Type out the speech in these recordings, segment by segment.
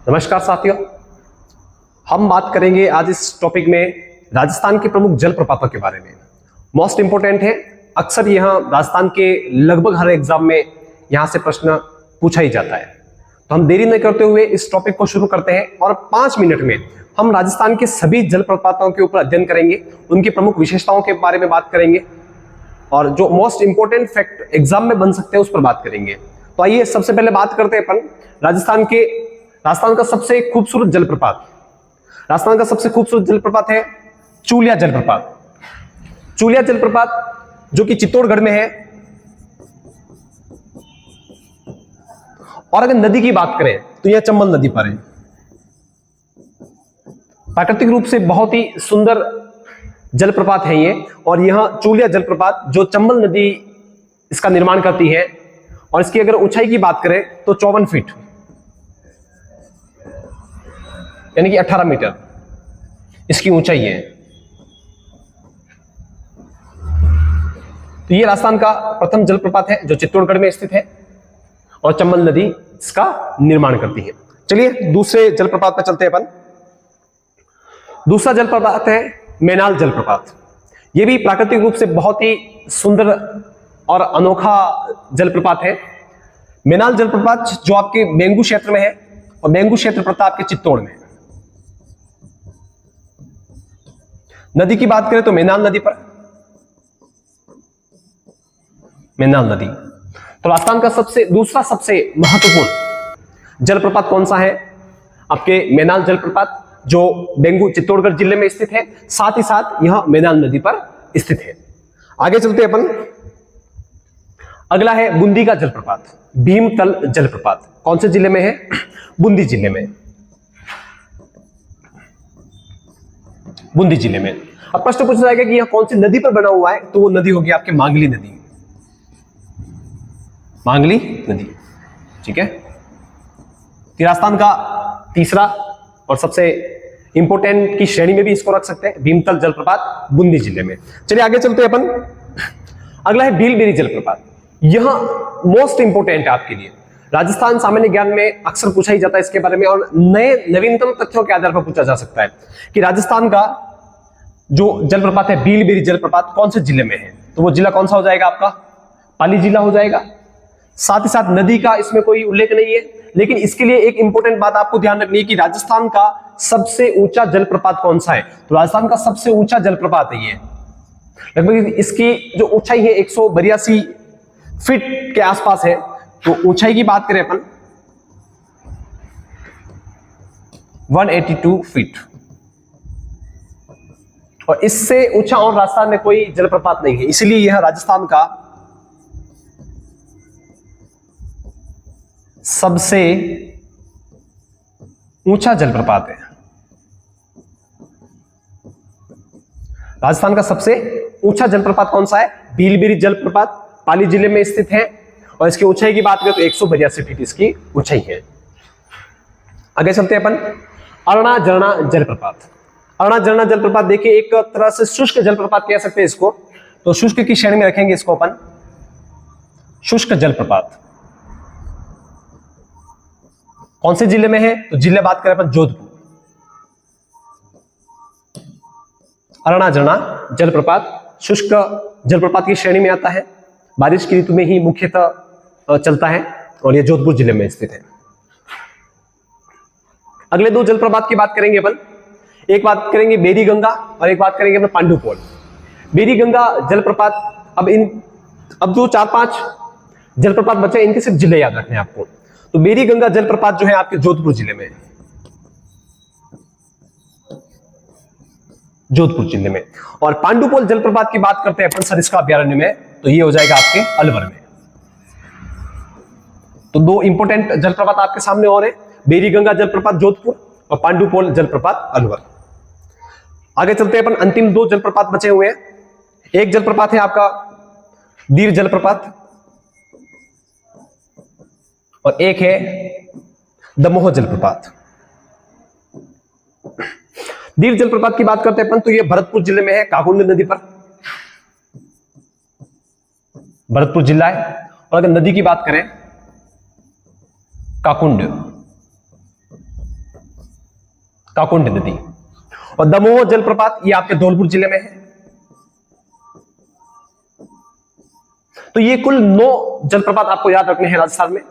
नमस्कार साथियों, हम बात करेंगे आज इस टॉपिक में राजस्थान के प्रमुख जलप्रपातों के बारे में। मोस्ट इंपोर्टेंट है, अक्सर यहाँ राजस्थान के लगभग हर एग्जाम में यहाँ से प्रश्न पूछा ही जाता है। तो हम देरी न करते हुए इस टॉपिक को शुरू करते हैं और 5 मिनट में हम राजस्थान के सभी जलप्रपातों के ऊपर अध्ययन करेंगे, उनकी प्रमुख विशेषताओं के बारे में बात करेंगे और जो मोस्ट इंपोर्टेंट फैक्ट एग्जाम में बन सकते हैं उस पर बात करेंगे। तो आइए सबसे पहले बात करते हैं अपन राजस्थान का सबसे खूबसूरत जलप्रपात। राजस्थान का सबसे खूबसूरत जलप्रपात है चूलिया जलप्रपात। चूलिया जलप्रपात जो कि चित्तौड़गढ़ में है। और अगर नदी की बात करें तो यह चंबल नदी पर है। प्राकृतिक रूप से बहुत ही सुंदर जलप्रपात है ये, और यह चूलिया जलप्रपात जो चंबल नदी इसका निर्माण करती है। और इसकी अगर ऊंचाई की बात करें तो 54 फीट यानी कि 18 मीटर इसकी ऊंचाई है। तो ये राजस्थान का प्रथम जलप्रपात है जो चित्तौड़गढ़ में स्थित है और चंबल नदी इसका निर्माण करती है। चलिए दूसरे जलप्रपात पर चलते हैं अपन। दूसरा जलप्रपात है मेनाल जलप्रपात। यह भी प्राकृतिक रूप से बहुत ही सुंदर और अनोखा जलप्रपात है। मेनाल जलप्रपात जो आपके बेंगू क्षेत्र में है और बेंगू क्षेत्र पड़ता है आपके चित्तौड़ में। नदी की बात करें तो मेनाल नदी पर, मेनाल नदी। तो राजस्थान का दूसरा सबसे महत्वपूर्ण जलप्रपात कौन सा है? आपके मेनाल जलप्रपात जो बेंगू चित्तौड़गढ़ जिले में स्थित है, साथ ही साथ यह मेनाल नदी पर स्थित है। आगे चलते हैं अपन। अगला है बूंदी का जलप्रपात, भीमतल जलप्रपात। कौन से जिले में है? बूंदी जिले में। बूंदी जिले में। अब प्रश्न पूछा जाएगा कि यह कौन सी नदी पर बना हुआ है, तो वो नदी होगी आपके मांगली नदी। मांगली नदी, ठीक है। राजस्थान का तीसरा और सबसे इंपोर्टेंट की श्रेणी में भी इसको रख सकते हैं, भीमतल जलप्रपात बूंदी जिले में। चलिए आगे चलते हैं अपन। अगला है भीलबेरी जलप्रपात। यह मोस्ट इंपोर्टेंट है आपके लिए। राजस्थान सामान्य ज्ञान में अक्सर पूछा ही जाता है इसके बारे में, और नवीनतम तथ्यों के आधार पर पूछा जा सकता है कि राजस्थान का जो जलप्रपात है भीलबेरी जलप्रपात कौन से जिले में है। तो वो जिला कौन सा हो जाएगा आपका? पाली जिला हो जाएगा। साथ ही साथ नदी का इसमें कोई उल्लेख नहीं है, लेकिन इसके लिए एक इंपॉर्टेंट बात आपको ध्यान रखनी है कि राजस्थान का सबसे ऊंचा जलप्रपात कौन सा है। तो राजस्थान का सबसे ऊंचा जलप्रपात है ये। लगभग इसकी जो ऊंचाई है 182 फीट के आसपास है। तो ऊंचाई की बात करें अपन 182 फीट, और इससे ऊंचा और राजस्थान में कोई जलप्रपात नहीं है, इसलिए यह राजस्थान का सबसे ऊंचा जलप्रपात है। राजस्थान का सबसे ऊंचा जलप्रपात कौन सा है? भीलबेरी जलप्रपात, पाली जिले में स्थित है, और इसकी ऊंचाई की बात करें तो 182 फीट इसकी ऊंचाई है। आगे चलते हैं अपन। अरना झरना जलप्रपात। अरना झरना जलप्रपात देखिए एक तरह से शुष्क जलप्रपात कह सकते हैं इसको, तो शुष्क की श्रेणी में रखेंगे इसको अपन, शुष्क जलप्रपात। कौन से जिले में है? तो जिले बात करें अपन जोधपुर। अरना झरना जलप्रपात शुष्क जलप्रपात की श्रेणी में आता है, बारिश की ऋतु में ही मुख्यतः चलता है, और यह जोधपुर जिले में स्थित है। अगले दो जलप्रपात की बात करेंगे अपन। एक बात करेंगे बेरी गंगा और एक बात करेंगे अपन पांडुपोल। बेरी गंगा जलप्रपात, अब जो 4-5 जलप्रपात बचे इनके सिर्फ जिले याद रखने हैं आपको। तो बेरी गंगा जलप्रपात जो है आपके जोधपुर जिले में, जोधपुर जिले में। और पांडुपोल जलप्रपात की बात करते हैं अपन सरिस्का अभयारण्य में, तो ये हो जाएगा आपके अलवर में। तो दो इंपोर्टेंट जलप्रपात आपके सामने और है, बेरी गंगा जलप्रपात जोधपुर और पांडुपोल जलप्रपात अलवर। आगे चलते हैं अपन। अंतिम 2 जलप्रपात बचे हुए हैं। एक जलप्रपात है आपका दीर जलप्रपात और एक है दमोह जलप्रपात। दीर जलप्रपात की बात करते हैं अपन, तो ये भरतपुर जिले में है, काकुंड नदी पर। भरतपुर जिला है। और अगर नदी की बात करें काकुंड, काकुंड नदी। और दमोह जलप्रपात ये आपके धौलपुर जिले में है। तो ये कुल 9 जलप्रपात आपको याद रखने हैं राजस्थान में।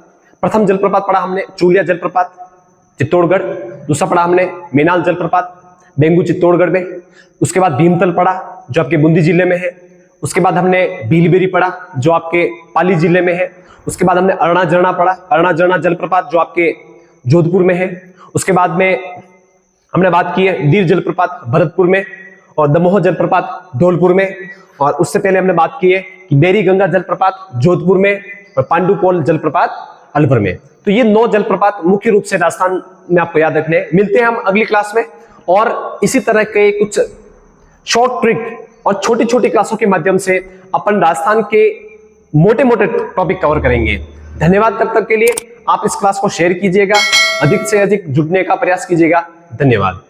प्रथम जलप्रपात पढ़ा हमने चूलिया जलप्रपात चित्तौड़गढ़, दूसरा पढ़ा हमने मेनाल जलप्रपात बेंगू चित्तौड़गढ़ में, उसके बाद भीमतल पढ़ा जो आपके बूंदी जिले में है, उसके बाद हमने भीलबेरी पढ़ा जो आपके पाली जिले में है, उसके बाद हमने अरना झरना पढ़ा, अरना झरना जलप्रपात जो आपके जोधपुर में है, उसके बाद में हमने बात की है दीर जलप्रपात भरतपुर में और दमोह जलप्रपात धौलपुर में, और उससे पहले हमने बात की है कि बेरी गंगा जलप्रपात जोधपुर में और पांडुपोल जलप्रपात अलवर में। तो ये 9 जलप्रपात मुख्य रूप से राजस्थान में आपको याद रखने हैं। मिलते हैं हम अगली क्लास में और इसी तरह के कुछ शॉर्ट ट्रिक और छोटी छोटी क्लासों के माध्यम से अपन राजस्थान के मोटे मोटे टॉपिक कवर करेंगे। धन्यवाद। तब तक के लिए आप इस क्लास को शेयर कीजिएगा, अधिक से अधिक जुड़ने का प्रयास कीजिएगा। धन्यवाद।